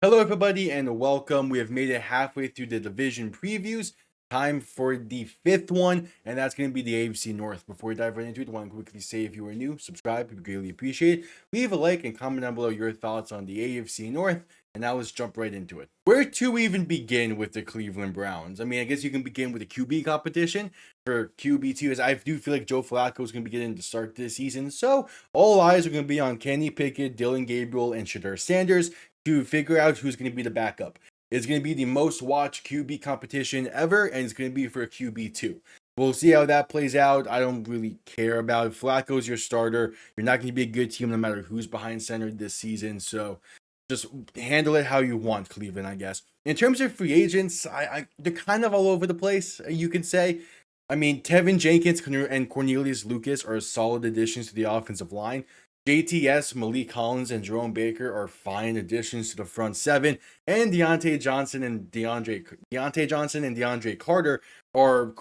Hello, everybody, and welcome. We have made it halfway through the division previews. Time for the fifth one, and that's going to be the AFC North. Before we dive right into it, I want to quickly say if you are new, subscribe. We greatly appreciate it. Leave a like and comment down below your thoughts on the AFC North. And now let's jump right into it. Where to even begin with the Cleveland Browns? I mean, I guess you can begin with the QB competition for QB2, as I do feel like Joe Flacco is going to be getting to start this season. So all eyes are going to be on Kenny Pickett, Dylan Gabriel, and Shedeur Sanders to figure out who's going to be the backup. It's going to be the most watched QB competition ever, and it's going to be for a QB2. We'll see how that plays out. I don't really care about it. Flacco's your starter. You're not going to be a good team no matter who's behind center this season. So just handle it how you want, Cleveland, I guess. In terms of free agents, they're kind of all over the place, you can say. I mean, Tevin Jenkins and Cornelius Lucas are solid additions to the offensive line. JTS, Malik Collins, and Jerome Baker are fine additions to the front seven, and Deontay Johnson and DeAndre Carter are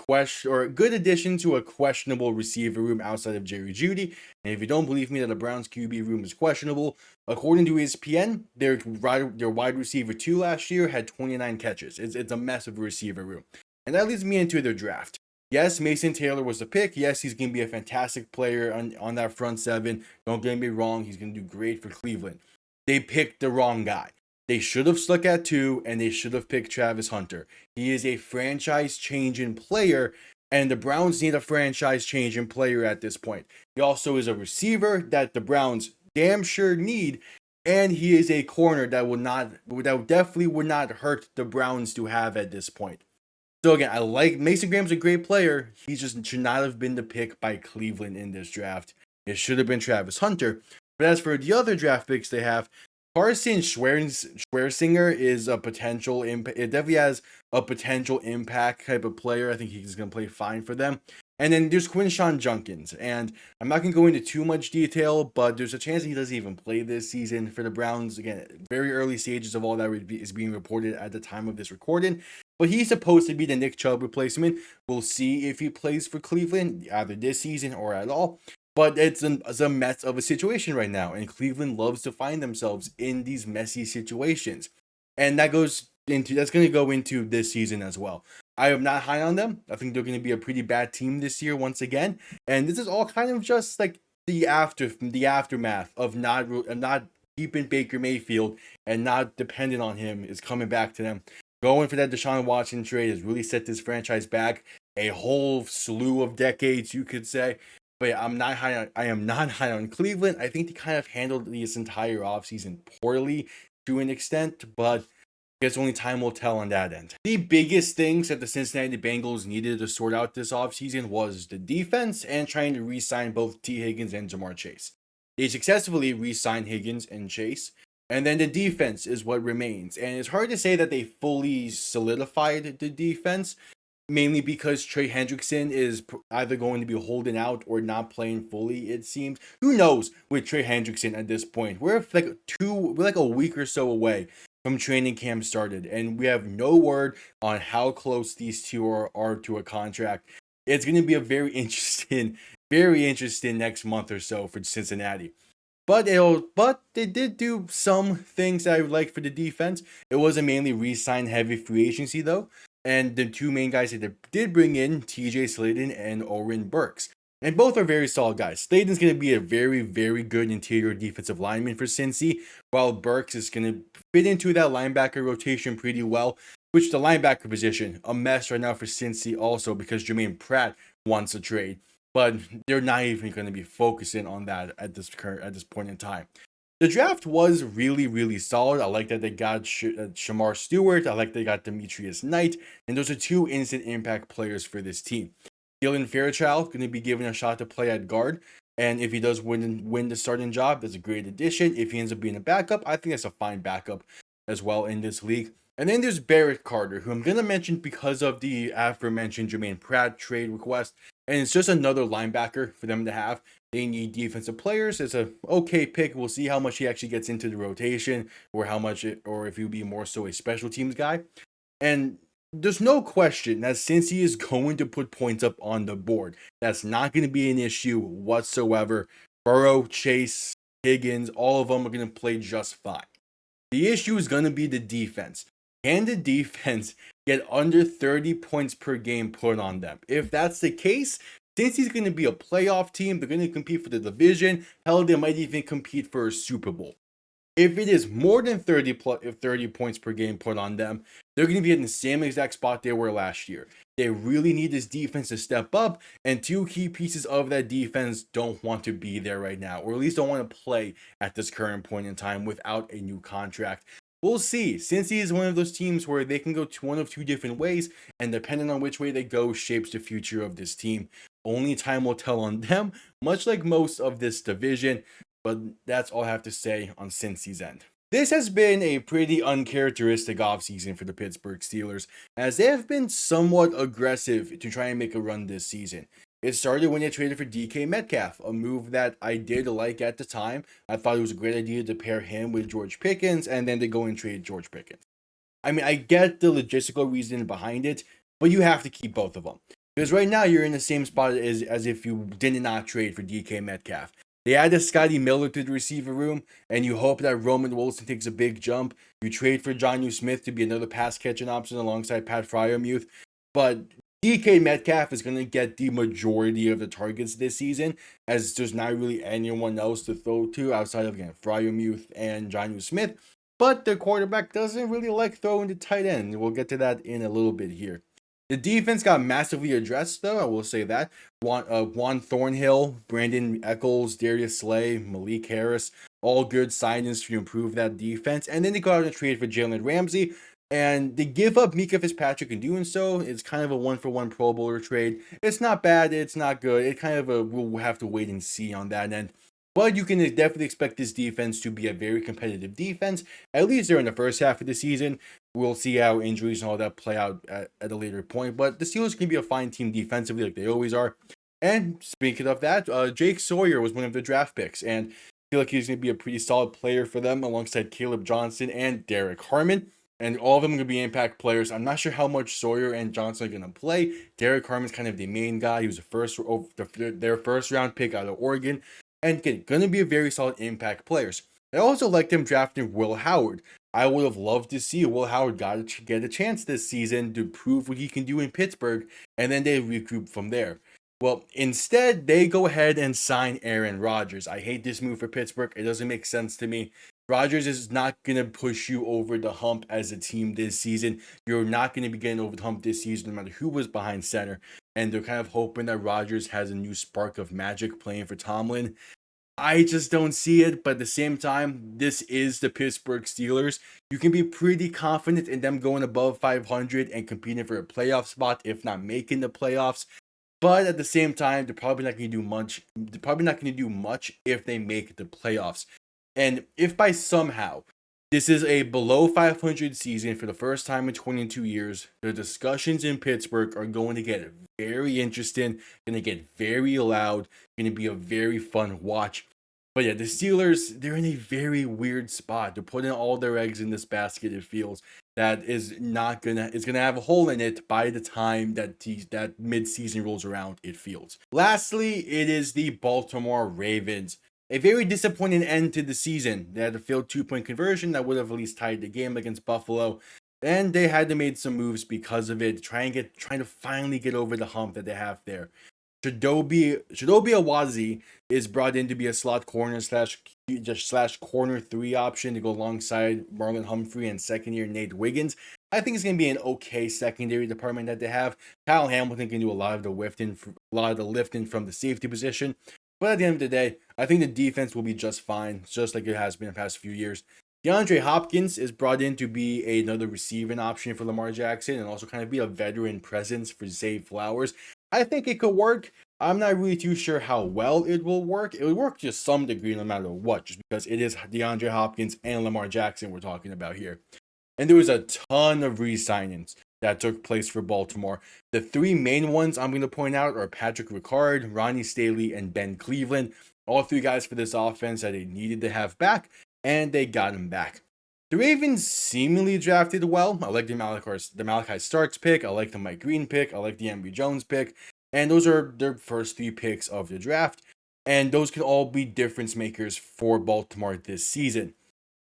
a good addition to a questionable receiver room outside of Jerry Jeudy. And if you don't believe me that the Browns QB room is questionable, according to ESPN, their wide receiver 2 last year had 29 catches. It's a mess of a receiver room, and that leads me into their draft. Yes, Mason Taylor was the pick. Yes, he's going to be a fantastic player on that front seven. Don't get me wrong. He's going to do great for Cleveland. They picked the wrong guy. They should have stuck at 2, and they should have picked Travis Hunter. He is a franchise-changing player, and the Browns need a franchise-changing player at this point. He also is a receiver that the Browns damn sure need, and he is a corner that definitely would not hurt the Browns to have at this point. So again, I like Mason Graham's a great player. He just should not have been the pick by Cleveland in this draft. It should have been Travis Hunter. But as for the other draft picks they have, Carson Schwersinger is a potential impact. It definitely has a potential impact type of player. I think he's going to play fine for them. And then there's Quinshawn Junkins. And I'm not going to go into too much detail, but there's a chance he doesn't even play this season for the Browns. Again, very early stages of all that is being reported at the time of this recording. But he's supposed to be the Nick Chubb replacement. We'll see if he plays for Cleveland, either this season or at all. But it's a mess of a situation right now. And Cleveland loves to find themselves in these messy situations. And that's going to go into this season as well. I am not high on them. I think they're going to be a pretty bad team this year once again. And this is all kind of just like the aftermath of not keeping Baker Mayfield and not dependent on him is coming back to them. Going for that Deshaun Watson trade has really set this franchise back a whole slew of decades, you could say. But yeah, I am not high on Cleveland. I think they kind of handled this entire offseason poorly to an extent, but I guess only time will tell on that end. The biggest things that the Cincinnati Bengals needed to sort out this offseason was the defense and trying to re-sign both T. Higgins and Jamar Chase. They successfully re-signed Higgins and Chase. And then the defense is what remains. And it's hard to say that they fully solidified the defense, mainly because Trey Hendrickson is either going to be holding out or not playing fully, it seems. Who knows with Trey Hendrickson at this point? We're like a week or so away from training camp started, and we have no word on how close these two are to a contract. It's going to be a very interesting next month or so for Cincinnati. But they did do some things that I would like for the defense. It wasn't mainly re-sign heavy free agency though. And the two main guys that did bring in, TJ Slaton and Oren Burks. And both are very solid guys. Slaton's going to be a very, very good interior defensive lineman for Cincy, while Burks is going to fit into that linebacker rotation pretty well, which the linebacker position, a mess right now for Cincy also because Jermaine Pratt wants a trade. But they're not even going to be focusing on that at this point in time. The draft was really, really solid. I like that they got Shamar Stewart. I like they got Demetrius Knight. And those are two instant impact players for this team. Dylan Fairchild going to be given a shot to play at guard. And if he does win the starting job, that's a great addition. If he ends up being a backup, I think that's a fine backup as well in this league. And then there's Barrett Carter, who I'm going to mention because of the aforementioned Jermaine Pratt trade request. And it's just another linebacker for them to have. They need defensive players. It's a okay pick. We'll see how much he actually gets into the rotation or if he'll be more so a special teams guy. And there's no question that since he is going to put points up on the board, that's not going to be an issue whatsoever. Burrow, Chase, Higgins, all of them are going to play just fine. The issue is going to be the defense. Can the defense get under 30 points per game put on them? If that's the case, since he's going to be a playoff team, they're going to compete for the division. Hell, they might even compete for a Super Bowl. If it is more than 30 points per game put on them, they're going to be in the same exact spot they were last year. They really need this defense to step up, and two key pieces of that defense don't want to be there right now, or at least don't want to play at this current point in time without a new contract. We'll see. Cincy is one of those teams where they can go to one of two different ways, and depending on which way they go, shapes the future of this team. Only time will tell on them, much like most of this division. But that's all I have to say on Cincy's end. This has been a pretty uncharacteristic offseason for the Pittsburgh Steelers, as they have been somewhat aggressive to try and make a run this season. It started when they traded for DK Metcalf, a move that I did like at the time. I thought it was a great idea to pair him with George Pickens, and then they go and trade George Pickens. I mean, I get the logistical reason behind it, but you have to keep both of them. Because right now you're in the same spot as if you did not trade for DK Metcalf. They added Scotty Miller to the receiver room, and you hope that Roman Wilson takes a big jump. You trade for Jonnu Smith to be another pass-catching option alongside Pat Freiermuth. But DK Metcalf is going to get the majority of the targets this season, as there's not really anyone else to throw to outside of, again, Freiermuth and Jonnu Smith. But the quarterback doesn't really like throwing to tight end. We'll get to that in a little bit here. The defense got massively addressed, though, I will say that. Juan Thornhill, Brandon Eccles, Darius Slay, Malik Harris, all good signings to improve that defense. And then they go out and trade for Jalen Ramsey, and they give up Mika Fitzpatrick in doing so. It's kind of a one-for-one Pro Bowler trade. It's not bad, it's not good. It kind of we'll have to wait and see on that end. But you can definitely expect this defense to be a very competitive defense, at least during the first half of the season. We'll see how injuries and all that play out at a later point. But the Steelers can be a fine team defensively like they always are. And speaking of that, Jake Sawyer was one of the draft picks. And I feel like he's going to be a pretty solid player for them alongside Caleb Johnson and Derek Harmon. And all of them are going to be impact players. I'm not sure how much Sawyer and Johnson are going to play. Derek Harmon's kind of the main guy. He was their first round pick out of Oregon. And again, going to be a very solid impact players. I also like them drafting Will Howard. I would have loved to see Will Howard get a chance this season to prove what he can do in Pittsburgh, and then they regroup from there. Well, instead, they go ahead and sign Aaron Rodgers. I hate this move for Pittsburgh. It doesn't make sense to me. Rodgers is not going to push you over the hump as a team this season. You're not going to be getting over the hump this season no matter who was behind center. And they're kind of hoping that Rodgers has a new spark of magic playing for Tomlin. I just don't see it, but at the same time, this is the Pittsburgh Steelers. You can be pretty confident in them going above 500 and competing for a playoff spot, if not making the playoffs. But at the same time, they're probably not going to do much. They're probably not going to do much if they make the playoffs. And if by somehow this is a below 500 season for the first time in 22 years, the discussions in Pittsburgh are going to get very interesting, going to get very loud, going to be a very fun watch. But yeah, the Steelers, they're in a very weird spot. They're putting all their eggs in this basket, it feels, that is gonna have a hole in it by the time that mid-season rolls around, it feels. Lastly, it is the Baltimore Ravens. A very disappointing end to the season. They had a failed 2-point conversion that would have at least tied the game against Buffalo. And they had to make some moves because of it, trying to finally get over the hump that they have there. Chidobe Awazi is brought in to be a slot corner slash corner 3 option to go alongside Marlon Humphrey and second-year Nate Wiggins. I think it's going to be an okay secondary department that they have. Kyle Hamilton can do a lot of the lifting from the safety position. But at the end of the day, I think the defense will be just fine, just like it has been the past few years. DeAndre Hopkins is brought in to be another receiving option for Lamar Jackson and also kind of be a veteran presence for Zay Flowers. I think it could work. I'm not really too sure how well it will work. It will work to some degree no matter what, just because it is DeAndre Hopkins and Lamar Jackson we're talking about here. And there was a ton of re-signings that took place for Baltimore. The 3 main ones I'm going to point out are Patrick Ricard, Ronnie Staley, and Ben Cleveland. All 3 guys for this offense that they needed to have back, and they got him back. The Ravens seemingly drafted well. I like the Malachi Starks pick. I like the Mike Green pick. I like the Ambry Jones pick. And those are their first 3 picks of the draft. And those can all be difference makers for Baltimore this season.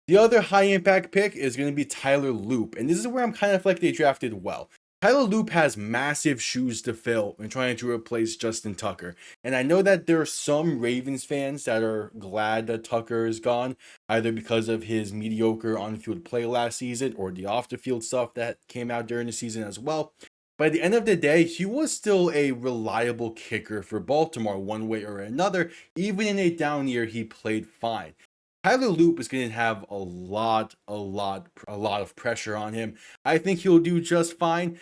The other high impact pick is going to be Tyler Loop, and this is where I'm kind of like they drafted well. Tyler Loop has massive shoes to fill in trying to replace Justin Tucker. And I know that there are some Ravens fans that are glad that Tucker is gone, either because of his mediocre on field play last season or the off the field stuff that came out during the season as well. But at the end of the day, he was still a reliable kicker for Baltimore one way or another. Even in a down year, he played fine. Tyler Loop is going to have a lot of pressure on him. I think he'll do just fine.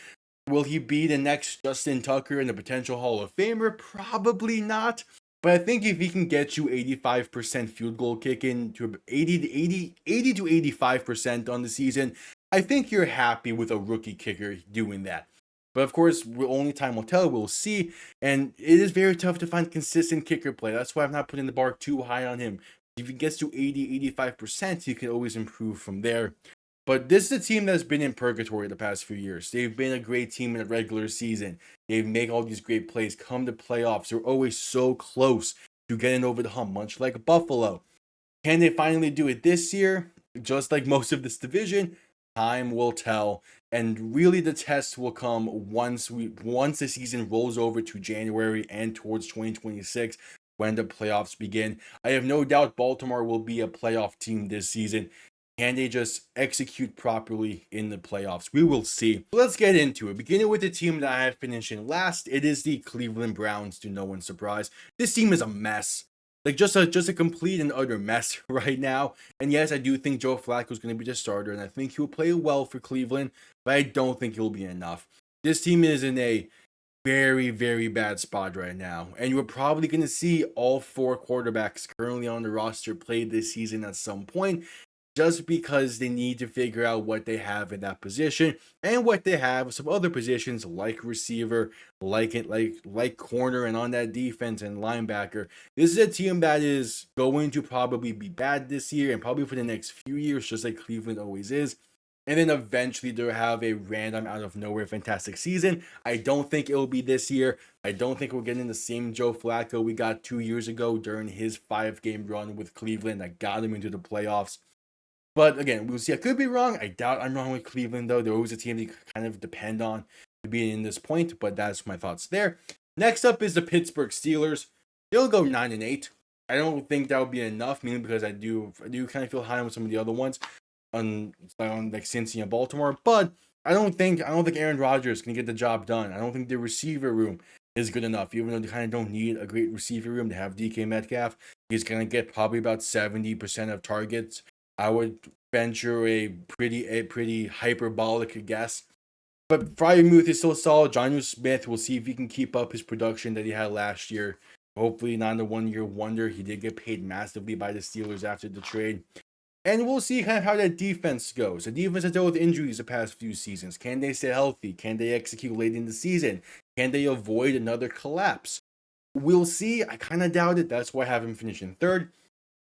Will he be the next Justin Tucker and a potential Hall of Famer? Probably not. But I think if he can get you 85% field goal kicking to 80 to 85% on the season, I think you're happy with a rookie kicker doing that. But of course, only time will tell. We'll see. And it is very tough to find consistent kicker play. That's why I'm not putting the bar too high on him. If he gets to 85%, he can always improve from there. But this is a team that's been in purgatory the past few years. They've been a great team in the regular season. They make all these great plays, come to playoffs. They're always so close to getting over the hump, much like Buffalo. Can they finally do it this year? Just like most of this division, time will tell. And really the test will come once the season rolls over to January and towards 2026 when the playoffs begin. I have no doubt Baltimore will be a playoff team this season. Can they just execute properly in the playoffs? We will see. Let's get into it. Beginning with the team that I have finished in last, it is the Cleveland Browns, to no one's surprise. This team is a mess. Like just a complete and utter mess right now. And yes, I do think Joe Flacco is going to be the starter, and I think he'll play well for Cleveland, but I don't think he'll be enough. This team is in a very, very bad spot right now. And you're probably going to see all four quarterbacks currently on the roster play this season at some point, just because they need to figure out what they have in that position and what they have some other positions like receiver, like corner, and on that defense and linebacker. This is a team that is going to probably be bad this year and probably for the next few years, just like Cleveland always is. And then eventually they'll have a random out of nowhere fantastic season. I don't think it will be this year. I don't think we're getting the same Joe Flacco we got 2 years ago during his 5-game run with Cleveland that got him into the playoffs. But again, we'll see. I could be wrong. I doubt I'm wrong with Cleveland, though. They're always a team that you kind of depend on to be in this point, but that's my thoughts there. Next up is the Pittsburgh Steelers. They'll go 9-8. I don't think that would be enough, mainly because I do kind of feel high on some of the other ones on like Cincinnati and Baltimore. But I don't think Aaron Rodgers can get the job done. I don't think the receiver room is good enough, even though they kind of don't need a great receiver room to have DK Metcalf. He's gonna get probably about 70% of targets. I would venture a pretty hyperbolic guess. But Freiermuth is still solid. Jonnu Smith, we'll see if he can keep up his production that he had last year. Hopefully not a one-year wonder. He did get paid massively by the Steelers after the trade. And we'll see kind of how that defense goes. The defense has dealt with injuries the past few seasons. Can they stay healthy? Can they execute late in the season? Can they avoid another collapse? We'll see. I kind of doubt it. That's why I have him finishing third.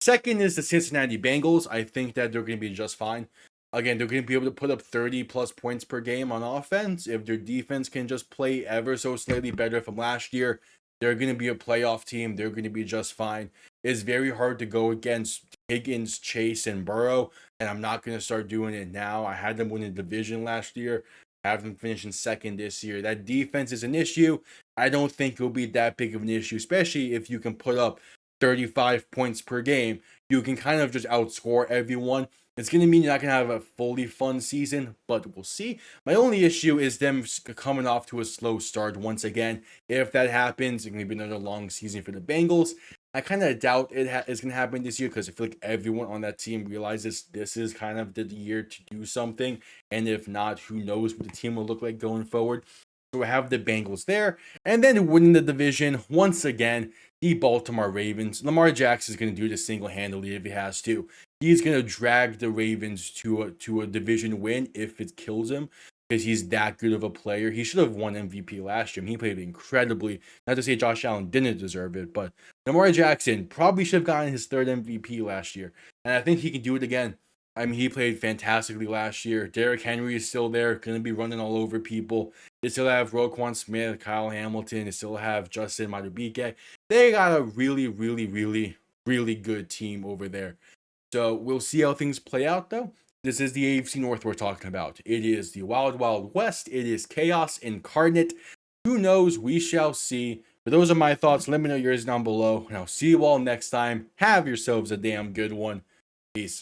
Second is the Cincinnati Bengals. I think that they're going to be just fine. Again, they're going to be able to put up 30 plus points per game on offense. If their defense can just play ever so slightly better from last year, they're going to be a playoff team. They're going to be just fine. It's very hard to go against Higgins, Chase, and Burrow, and I'm not going to start doing it now. I had them win the division last year. I have them finishing second this year. That defense is an issue. I don't think it'll be that big of an issue, especially if you can put up 35 points per game. You can kind of just outscore everyone. It's going to mean you're not going to have a fully fun season, but we'll see. My only issue is them coming off to a slow start once again. If that happens, it's going to be another long season for the Bengals. I kind of doubt it's going to happen this year because I feel like everyone on that team realizes this is kind of the year to do something. And if not, who knows what the team will look like going forward. So I have the Bengals there. And then winning the division, once again, the Baltimore Ravens. Lamar Jackson is going to do this single-handedly if he has to. He's going to drag the Ravens to a division win if it kills him, because he's that good of a player. He should have won MVP last year. He played incredibly. Not to say Josh Allen didn't deserve it, but Lamar Jackson probably should have gotten his third MVP last year. And I think he can do it again. I mean, he played fantastically last year. Derrick Henry is still there, going to be running all over people. They still have Roquan Smith, Kyle Hamilton. They still have Justin Madubuike. They got a really, really, really, really good team over there. So we'll see how things play out, though. This is the AFC North we're talking about. It is the Wild Wild West. It is chaos incarnate. Who knows? We shall see. But those are my thoughts. Let me know yours down below. And I'll see you all next time. Have yourselves a damn good one. Peace.